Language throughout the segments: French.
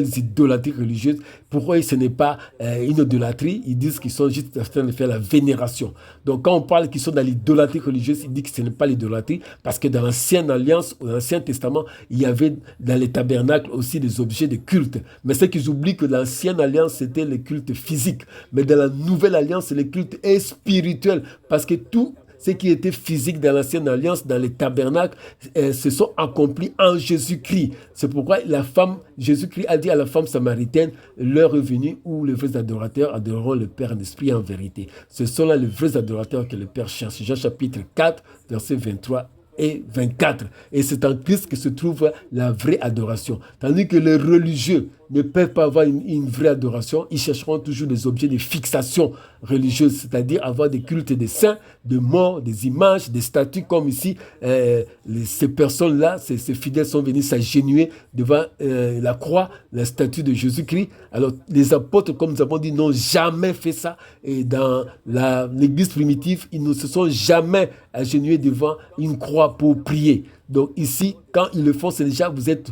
idolâtries religieuses. Pour eux, ce n'est pas une idolâtrie. Ils disent qu'ils sont juste en train de faire la vénération. Donc, quand on parle qu'ils sont dans l'idolâtrie religieuse, ils disent que ce n'est pas l'idolâtrie parce que dans l'Ancienne Alliance, ou dans l'Ancien Testament, il y avait dans les tabernacles aussi des objets de culte. Mais c'est qu'ils oublient que dans l'Ancienne Alliance, c'était le culte physique. Mais dans la Nouvelle Alliance, c'est le culte spirituel. Parce que tout ce qui était physique dans l'Ancienne Alliance, dans les tabernacles, se sont accomplis en Jésus-Christ. C'est pourquoi Jésus-Christ a dit à la femme samaritaine, l'heure est venue où les vrais adorateurs adoreront le Père en esprit et en vérité. Ce sont là les vrais adorateurs que le Père cherche. Jean chapitre 4, versets 23 et 24. Et c'est en Christ que se trouve la vraie adoration. Tandis que les religieux ne peuvent pas avoir une vraie adoration, ils chercheront toujours des objets de fixation religieuse, c'est-à-dire avoir des cultes des saints, des morts, des images, des statues, comme ici, ces personnes-là, ces fidèles sont venus s'agenouiller devant la croix, la statue de Jésus-Christ. Alors, les apôtres, comme nous avons dit, n'ont jamais fait ça. Et dans l'église primitive, ils ne se sont jamais agenouillés devant une croix pour prier. Donc ici, quand ils le font, c'est déjà, vous êtes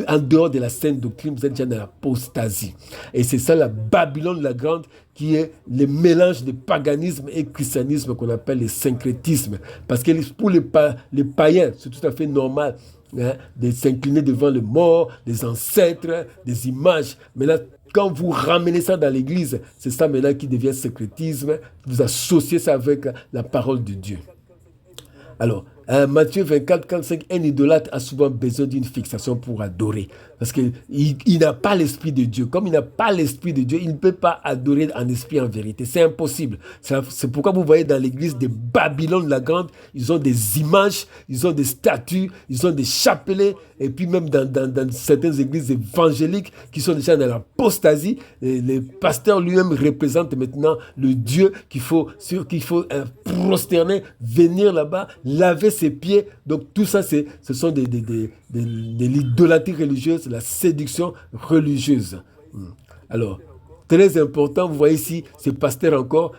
en dehors de la sainte doctrine, vous êtes déjà dans l'apostasie. Et c'est ça la Babylone la Grande, qui est le mélange de paganisme et christianisme qu'on appelle le syncrétisme. Parce que pour les païens, c'est tout à fait normal de s'incliner devant les morts, les ancêtres, des images. Mais là, quand vous ramenez ça dans l'église, c'est ça maintenant qui devient syncrétisme. Vous associez ça avec la parole de Dieu. Alors, Matthieu 24, 45, un idolâtre a souvent besoin d'une fixation pour adorer. Parce qu'il n'a pas l'Esprit de Dieu. Comme il n'a pas l'Esprit de Dieu, il ne peut pas adorer en esprit, en vérité. C'est impossible. C'est pourquoi vous voyez dans l'église de Babylone la Grande, ils ont des images, ils ont des statues, ils ont des chapelets. Et puis même dans certaines églises évangéliques qui sont déjà dans l'apostasie, le pasteur lui-même représente maintenant le Dieu qu'il faut prosterner, venir là-bas, laver ses pieds. Donc tout ça, ce sont de l'idolâtrie religieuse, la séduction religieuse. Alors, très important, vous voyez ici, ce pasteur encore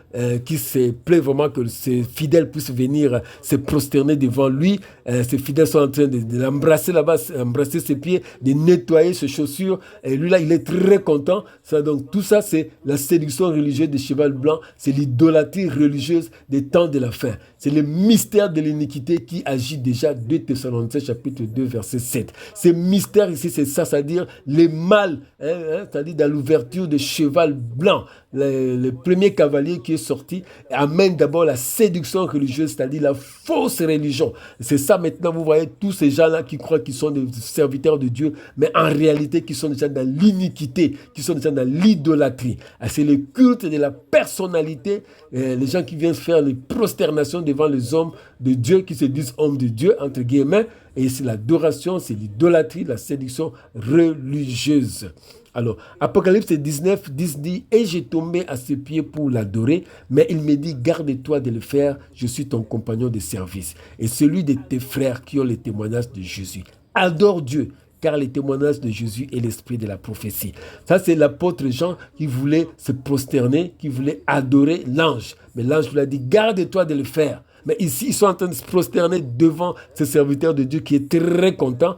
qui se plaît vraiment que ses fidèles puissent venir se prosterner devant lui. Ses fidèles sont en train de l'embrasser là-bas, embrasser ses pieds, de nettoyer ses chaussures. Et lui là, il est très content. Ça, donc tout ça, c'est la séduction religieuse des cheval blancs. C'est l'idolâtrie religieuse des temps de la fin. C'est le mystère de l'iniquité qui agit déjà 2 Thessaloniciens chapitre 2 verset 7. Ce mystère ici, c'est ça, c'est-à-dire les mâles, c'est-à-dire dans l'ouverture de cheval blanc. Le premier cavalier qui est sorti amène d'abord la séduction religieuse, c'est-à-dire la fausse religion. C'est ça maintenant, vous voyez tous ces gens-là qui croient qu'ils sont des serviteurs de Dieu, mais en réalité qui sont déjà dans l'iniquité, qui sont déjà dans l'idolâtrie. C'est le culte de la personnalité, les gens qui viennent faire les prosternations devant les hommes de Dieu, qui se disent hommes de Dieu, entre guillemets, et c'est l'adoration, c'est l'idolâtrie, la séduction religieuse. Alors, Apocalypse 19, 10 dit, « Et j'ai tombé à ses pieds pour l'adorer, mais il me dit, garde-toi de le faire, je suis ton compagnon de service, et celui de tes frères qui ont les témoignages de Jésus. Adore Dieu, car les témoignages de Jésus est l'esprit de la prophétie. » Ça, c'est l'apôtre Jean qui voulait se prosterner, qui voulait adorer l'ange. Mais l'ange lui a dit, garde-toi de le faire. Mais ici, ils sont en train de se prosterner devant ce serviteur de Dieu qui est très content,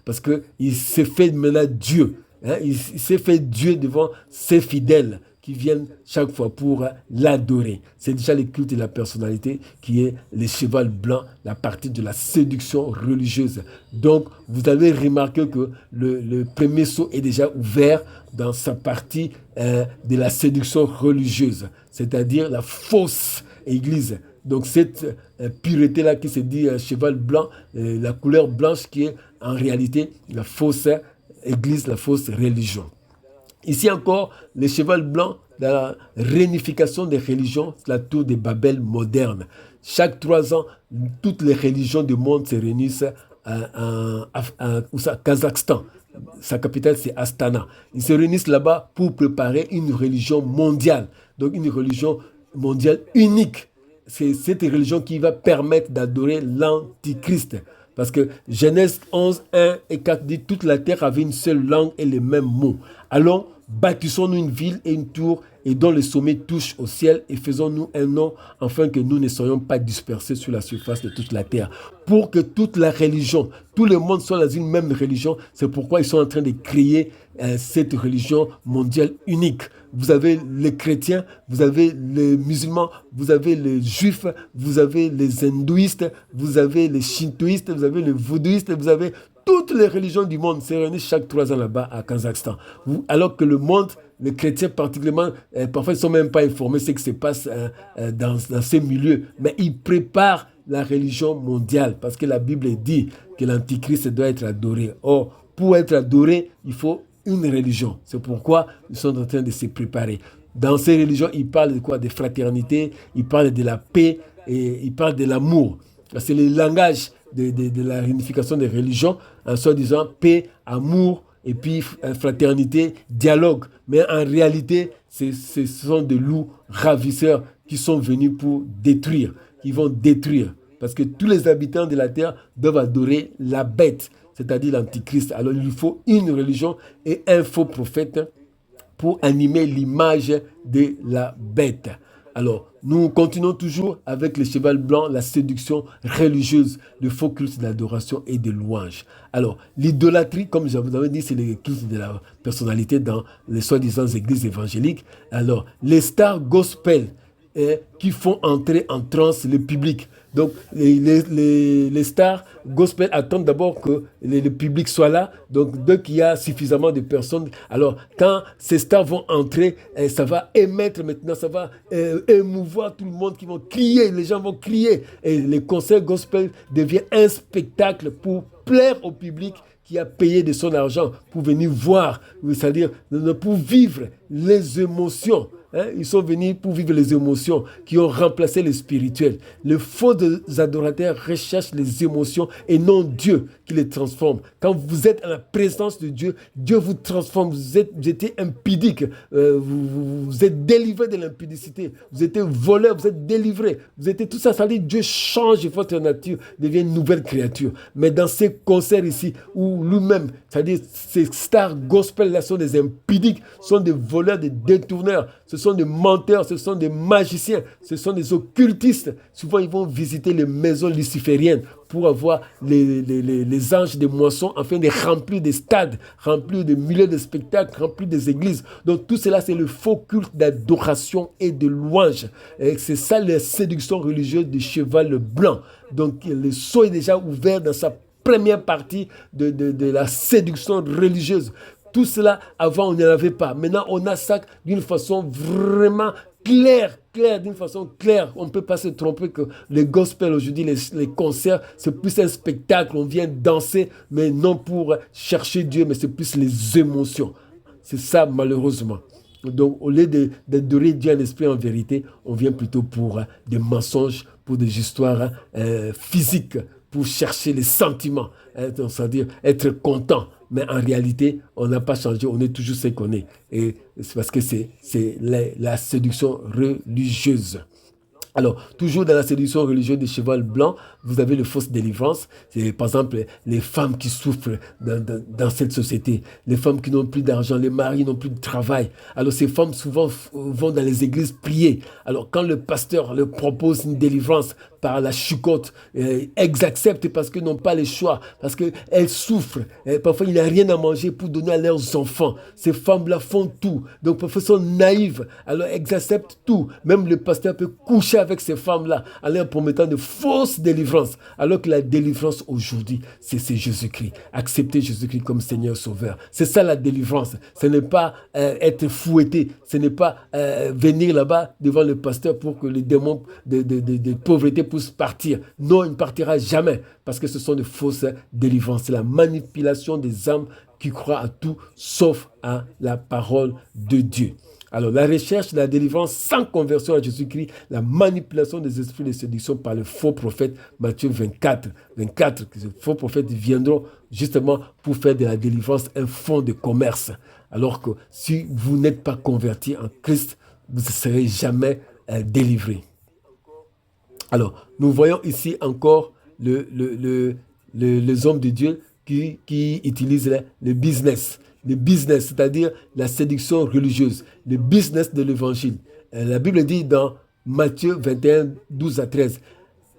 parce qu'il s'est fait maintenant Dieu. Il s'est fait Dieu devant ses fidèles qui viennent chaque fois pour l'adorer. C'est déjà le culte de la personnalité qui est le cheval blanc, la partie de la séduction religieuse. Donc, vous avez remarqué que le premier sceau est déjà ouvert dans sa partie de la séduction religieuse, c'est-à-dire la fausse église. Donc, cette pureté-là qui se dit cheval blanc, la couleur blanche qui est en réalité la fausse église, la fausse religion. Ici encore, le cheval blanc, la réunification des religions, la tour de Babel moderne. Chaque 3 ans, toutes les religions du monde se réunissent au Kazakhstan. Sa capitale, c'est Astana. Ils se réunissent là-bas pour préparer une religion mondiale. Donc, une religion mondiale unique. C'est cette religion qui va permettre d'adorer l'Antichrist. Parce que Genèse 11, 1 et 4 dit toute la terre avait une seule langue et les mêmes mots. Allons, bâtissons-nous une ville et une tour et dont le sommet touche au ciel, et faisons-nous un nom, afin que nous ne soyons pas dispersés sur la surface de toute la terre. Pour que toute la religion, tout le monde soit dans une même religion, c'est pourquoi ils sont en train de créer cette religion mondiale unique. Vous avez les chrétiens, vous avez les musulmans, vous avez les juifs, vous avez les hindouistes, vous avez les shintoïstes, vous avez les vaudouistes, vous avez toutes les religions du monde se réunissent chaque 3 ans là-bas à Kazakhstan. Alors que le monde, les chrétiens particulièrement, parfois ils ne sont même pas informés de ce qui se passe dans ces milieux, mais ils préparent la religion mondiale parce que la Bible dit que l'antichrist doit être adoré. Or, pour être adoré, il faut une religion. C'est pourquoi ils sont en train de se préparer. Dans ces religions, ils parlent de quoi? De fraternité, ils parlent de la paix et ils parlent de l'amour. C'est le langage de la réunification des religions, en soi disant paix, amour, et puis fraternité, dialogue. Mais en réalité, ce sont des loups ravisseurs qui sont venus pour détruire, qui vont détruire. Parce que tous les habitants de la terre doivent adorer la bête, c'est-à-dire l'antichrist. Alors il lui faut une religion et un faux prophète pour animer l'image de la bête. Alors, nous continuons toujours avec le cheval blanc, la séduction religieuse, le faux culte d'adoration et de louange. Alors, l'idolâtrie, comme je vous avais dit, c'est le culte de la personnalité dans les soi-disant églises évangéliques. Alors, les stars gospel qui font entrer en transe le public. Donc, les stars gospel attendent d'abord que le public soit là. Donc, dès qu'il y a suffisamment de personnes, alors quand ces stars vont entrer, ça va émettre maintenant, ça va émouvoir tout le monde qui vont crier, les gens vont crier. Et le concert gospel devient un spectacle pour plaire au public qui a payé de son argent pour venir voir, c'est-à-dire pour vivre les émotions. Ils sont venus pour vivre les émotions qui ont remplacé le spirituel. Les faux adorateurs recherchent les émotions et non Dieu qui les transforme. Quand vous êtes à la présence de Dieu, Dieu vous transforme. Vous étiez impudique, vous êtes délivré de l'impudicité. Vous étiez voleur, vous êtes délivré. Vous étiez tout ça, ça veut dire Dieu change votre nature, devient une nouvelle créature. Mais dans ces concerts ici, où lui-même, c'est-à-dire ces stars gospel-là sont des impudiques, sont des voleurs, des détourneurs, ce sont des menteurs, ce sont des magiciens, ce sont des occultistes. Souvent, ils vont visiter les maisons lucifériennes pour avoir les anges de moisson afin de remplir des stades, remplir des milliers de spectacles, remplir des églises. Donc tout cela, c'est le faux culte d'adoration et de louange. Et c'est ça la séduction religieuse du cheval blanc. Donc le sceau est déjà ouvert dans sa première partie de la séduction religieuse. Tout cela, avant, on n'en avait pas. Maintenant, on a ça d'une façon vraiment claire, d'une façon claire. On ne peut pas se tromper que les gospels aujourd'hui, les concerts, c'est plus un spectacle. On vient danser, mais non pour chercher Dieu, mais c'est plus les émotions. C'est ça, malheureusement. Donc, au lieu d'adorer Dieu en esprit en vérité, on vient plutôt pour des mensonges, pour des histoires physiques, pour chercher les sentiments, c'est-à-dire être content. Mais en réalité, on n'a pas changé, on est toujours ce qu'on est. Et c'est parce que c'est la séduction religieuse. Alors, toujours dans la séduction religieuse des chevaux blancs, vous avez le fausse délivrance. C'est par exemple les femmes qui souffrent dans cette société, les femmes qui n'ont plus d'argent, les maris n'ont plus de travail. Alors, ces femmes souvent vont dans les églises prier. Alors, quand le pasteur leur propose une délivrance par la chucote, elles acceptent parce qu'elles n'ont pas le choix, parce qu'elles souffrent. Parfois, il n'y a rien à manger pour donner à leurs enfants. Ces femmes-là font tout. Donc, parfois, elles sont naïves. Alors, elles acceptent tout. Même le pasteur peut coucher avec ces femmes-là en leur promettant de fausses délivrances. Alors que la délivrance aujourd'hui, c'est Jésus-Christ. Accepter Jésus-Christ comme Seigneur Sauveur. C'est ça la délivrance. Ce n'est pas être fouetté. Ce n'est pas venir là-bas devant le pasteur pour que les démons de pauvreté puissent partir. Non, il ne partira jamais parce que ce sont de fausses délivrances. C'est la manipulation des âmes qui croient à tout sauf à la parole de Dieu. Alors, la recherche de la délivrance sans conversion à Jésus-Christ, la manipulation des esprits de séduction par le faux prophète, Matthieu 24, que ces faux prophètes viendront justement pour faire de la délivrance un fonds de commerce. Alors que si vous n'êtes pas converti en Christ, vous ne serez jamais délivré. Alors, nous voyons ici encore les hommes de Dieu qui utilisent le business. le business, c'est-à-dire la séduction religieuse, le business de l'évangile. La Bible dit dans Matthieu 21, 12 à 13,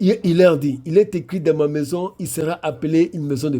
il leur dit, il est écrit dans ma maison, il sera appelé une maison de